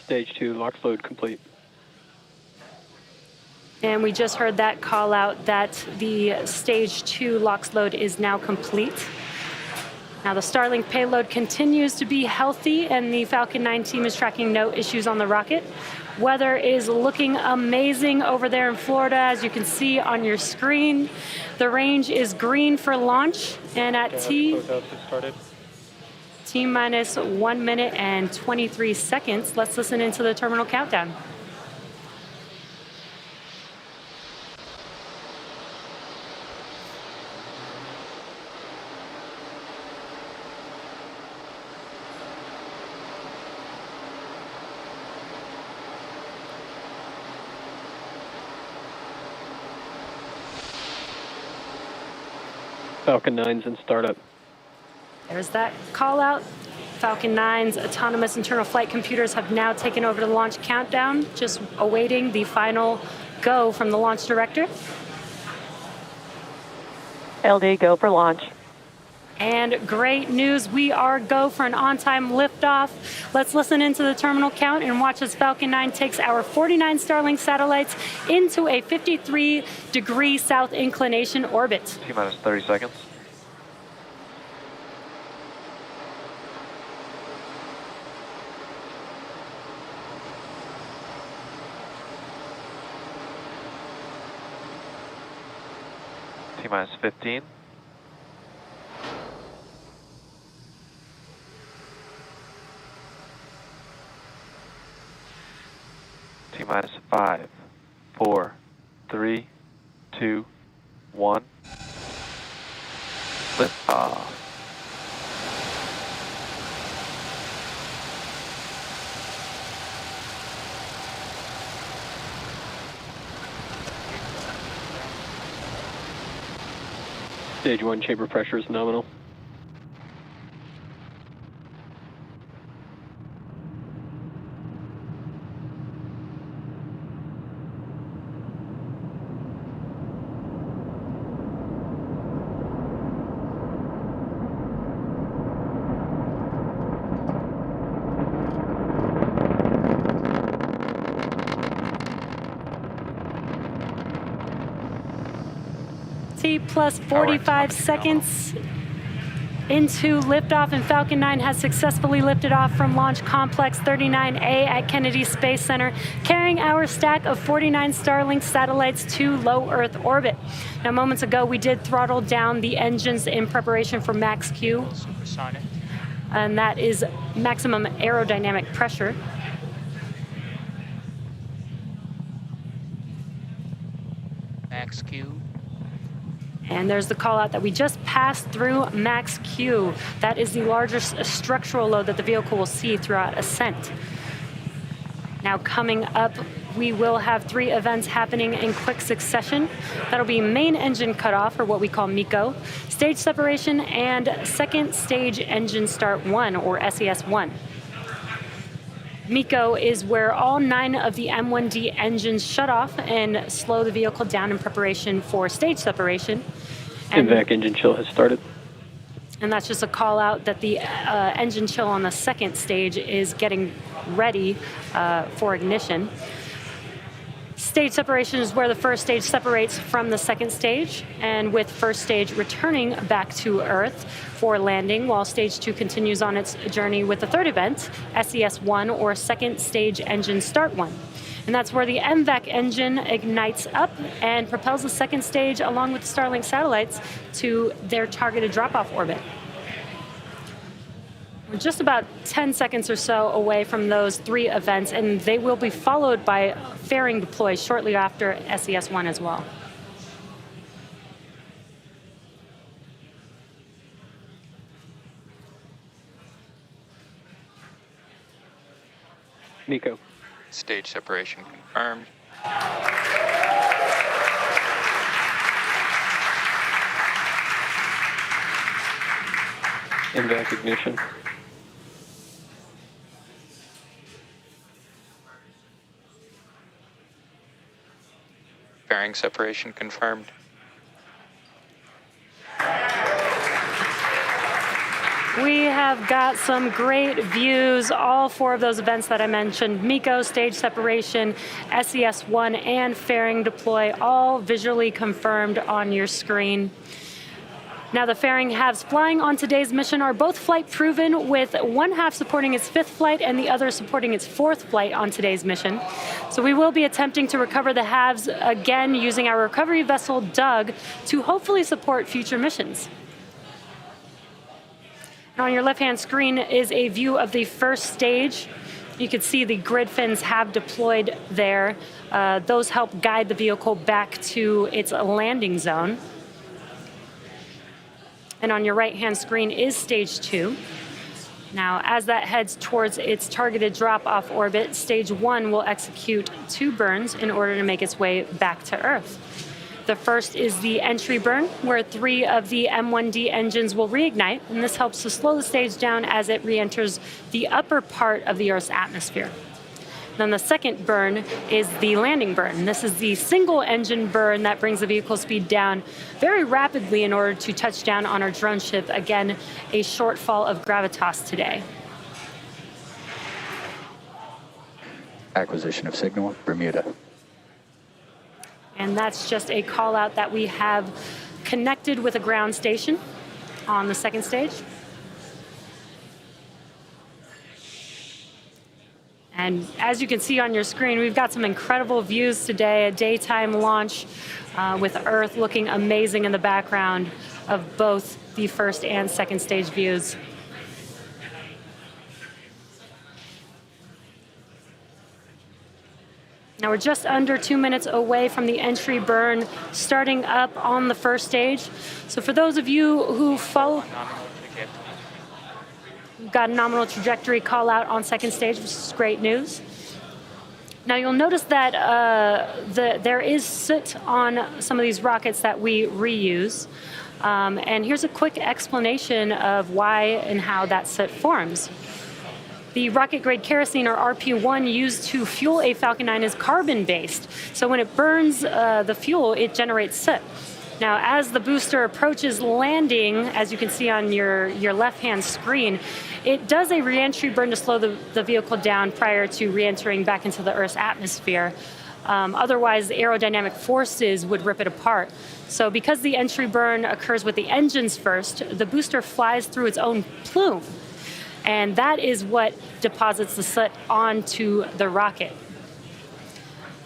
Stage 2, LOX load complete. And we just heard that call out that the stage 2 LOX load is now complete. Now the Starlink payload continues to be healthy and the Falcon 9 team is tracking no issues on the rocket. Weather is looking amazing over there in Florida, as you can see on your screen. The range is green for launch, and at T-minus 1 minute and 23 seconds, let's listen into the terminal countdown. Falcon 9's in startup. There's that call out. Falcon 9's autonomous internal flight computers have now taken over the launch countdown, just awaiting the final go from the launch director. LD, go for launch. And great news, we are go for an on-time liftoff. Let's listen into the terminal count and watch as Falcon 9 takes our 49 Starlink satellites into a 53-degree south inclination orbit. T-minus 30 seconds. T-minus 15. T-minus 5, 4, 3, 2, 1. Liftoff. Stage 1 chamber pressure is nominal. Plus 45 seconds into liftoff, and Falcon 9 has successfully lifted off from Launch Complex 39A at Kennedy Space Center, carrying our stack of 49 Starlink satellites to low Earth orbit. Now, moments ago, we did throttle down the engines in preparation for max Q, and that is maximum aerodynamic pressure. Max Q. And there's the call out that we just passed through max Q. That is the largest structural load that the vehicle will see throughout ascent. Now coming up, we will have 3 events happening in quick succession. That'll be main engine cutoff, or what we call MECO, stage separation, and second stage engine start 1, or SES-1. MECO is where all 9 of the M1D engines shut off and slow the vehicle down in preparation for stage separation. INVAC engine chill has started. And that's just a call out that the engine chill on the second stage is getting ready for ignition. Stage separation is where the first stage separates from the second stage, and with first stage returning back to Earth for landing, while stage 2 continues on its journey with the third event, SES-1, or second stage engine start 1. And that's where the MVAC engine ignites up and propels the second stage along with the Starlink satellites to their targeted drop-off orbit. We're just about 10 seconds or so away from those 3 events, and they will be followed by fairing deploy shortly after SES-1 as well. MECO. Stage separation confirmed. INVAC ignition. Fairing separation confirmed. We have got some great views, all four of those events that I mentioned, MECO, stage separation, SES-1, and fairing deploy, all visually confirmed on your screen. Now, the fairing halves flying on today's mission are both flight proven, with one half supporting its fifth flight and the other supporting its fourth flight on today's mission. So we will be attempting to recover the halves again using our recovery vessel, Doug, to hopefully support future missions. Now, on your left-hand screen is a view of the first stage. You can see the grid fins have deployed there. Those help guide the vehicle back to its landing zone. And on your right-hand screen is stage 2. Now, as that heads towards its targeted drop-off orbit, stage 1 will execute 2 burns in order to make its way back to Earth. The first is the entry burn, where 3 of the M1D engines will reignite, and this helps to slow the stage down as it re-enters the upper part of the Earth's atmosphere. Then the second burn is the landing burn. This is the single engine burn that brings the vehicle speed down very rapidly in order to touch down on our drone ship. Again, a shortfall of gravitas today. Acquisition of signal, Bermuda. And that's just a call out that we have connected with a ground station on the second stage. And as you can see on your screen, we've got some incredible views today, a daytime launch with Earth looking amazing in the background of both the first and second stage views. Now we're just under 2 minutes away from the entry burn starting up on the first stage. So for those of you who follow, we've got a nominal trajectory call out on second stage, which is great news. Now you'll notice that there is soot on some of these rockets that we reuse. And here's a quick explanation of why and how that soot forms. The rocket-grade kerosene, or RP1, used to fuel a Falcon 9 is carbon-based. So when it burns the fuel, it generates soot. Now, as the booster approaches landing, as you can see on your left-hand screen, it does a re-entry burn to slow the vehicle down prior to re-entering back into the Earth's atmosphere. Otherwise, aerodynamic forces would rip it apart. So because the entry burn occurs with the engines first, the booster flies through its own plume. And that is what deposits the soot onto the rocket.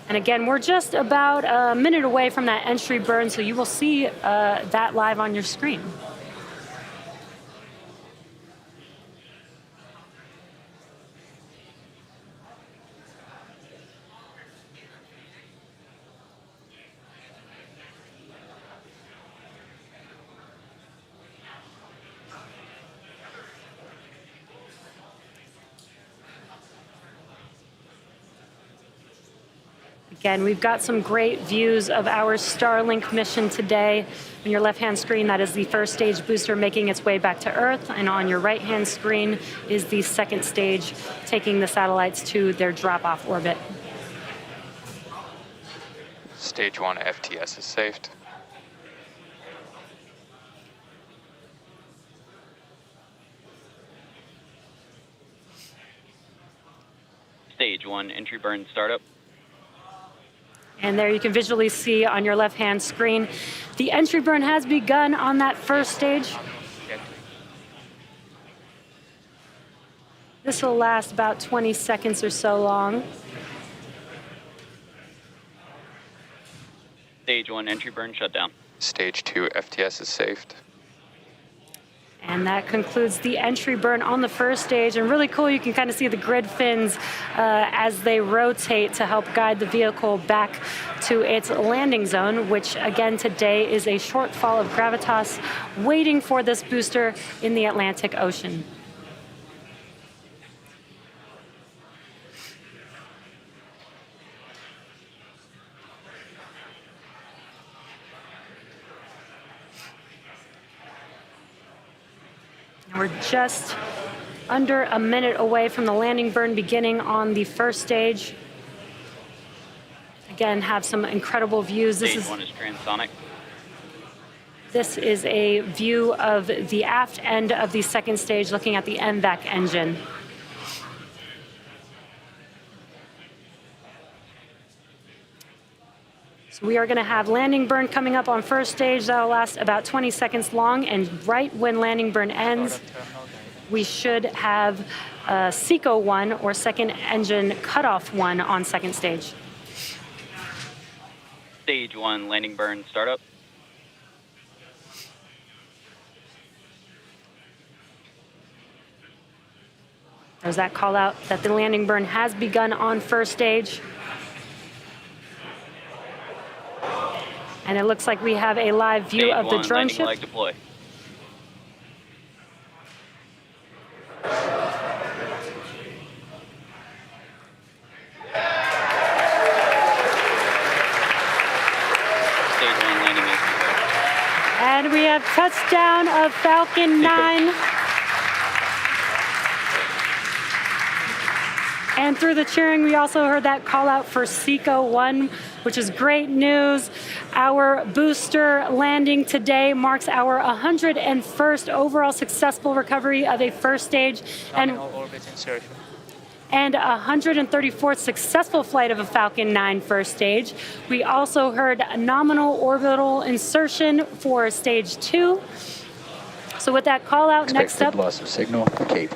And again, we're just about a minute away from that entry burn, so you will see that live on your screen. Again, we've got some great views of our Starlink mission today. On your left-hand screen, that is the first stage booster making its way back to Earth, and on your right-hand screen is the second stage taking the satellites to their drop-off orbit. Stage 1 FTS is saved. Stage 1 entry burn startup. And there you can visually see on your left-hand screen, the entry burn has begun on that first stage. This will last about 20 seconds or so long. Stage 1 entry burn shut down. Stage 2 FTS is saved. And that concludes the entry burn on the first stage. And really cool, you can kind of see the grid fins as they rotate to help guide the vehicle back to its landing zone, which again today is a shortfall of gravitas waiting for this booster in the Atlantic Ocean. We're just under a minute away from the landing burn beginning on the first stage. Again, have some incredible views. Stage 1 is transonic. This is a view of the aft end of the second stage looking at the MVAC engine. So we are going to have landing burn coming up on first stage. That will last about 20 seconds long, and right when landing burn ends, we should have SECO 1 or second engine cutoff 1 on second stage. Stage 1 landing burn startup. There's that call out that the landing burn has begun on first stage. And it looks like we have a live view Stage of the 1 drone landing ship. leg deploy. Stage 1 landing is deployed. And we have touchdown of Falcon 9. And through the cheering, we also heard that call out for SECO 1, which is great news. Our booster landing today marks our 101st overall successful recovery of a first stage and 134th successful flight of a Falcon 9 first stage. We also heard nominal orbital insertion for stage 2. So with that call out, next up, loss of signal, Cape.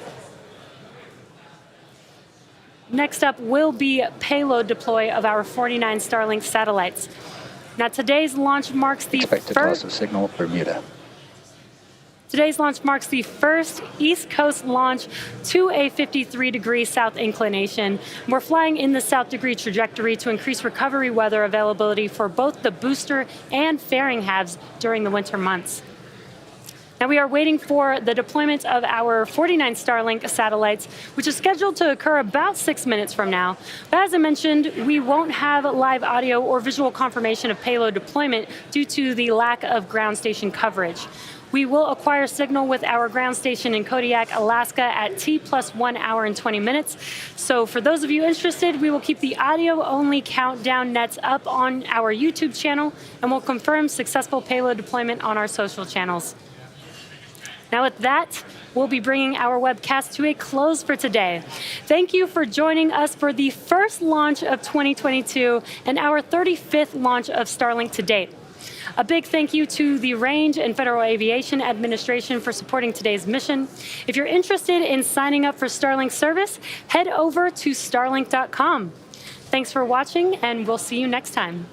Next up will be payload deploy of our 49 Starlink satellites. Now today's launch marks the Expected loss of signal, Bermuda. Today's launch marks the first East Coast launch to a 53-degree south inclination. We're flying in the south degree trajectory to increase recovery weather availability for both the booster and fairing halves during the winter months. Now we are waiting for the deployment of our 49 Starlink satellites, which is scheduled to occur about 6 minutes from now. But as I mentioned, we won't have live audio or visual confirmation of payload deployment due to the lack of ground station coverage. We will acquire signal with our ground station in Kodiak, Alaska at T plus 1 hour and 20 minutes. So for those of you interested, we will keep the audio-only countdown nets up on our YouTube channel, and we'll confirm successful payload deployment on our social channels. Now with that, we'll be bringing our webcast to a close for today. Thank you for joining us for the first launch of 2022 and our 35th launch of Starlink to date. A big thank you to the Range and Federal Aviation Administration for supporting today's mission. If you're interested in signing up for Starlink service, head over to starlink.com. Thanks for watching, and we'll see you next time.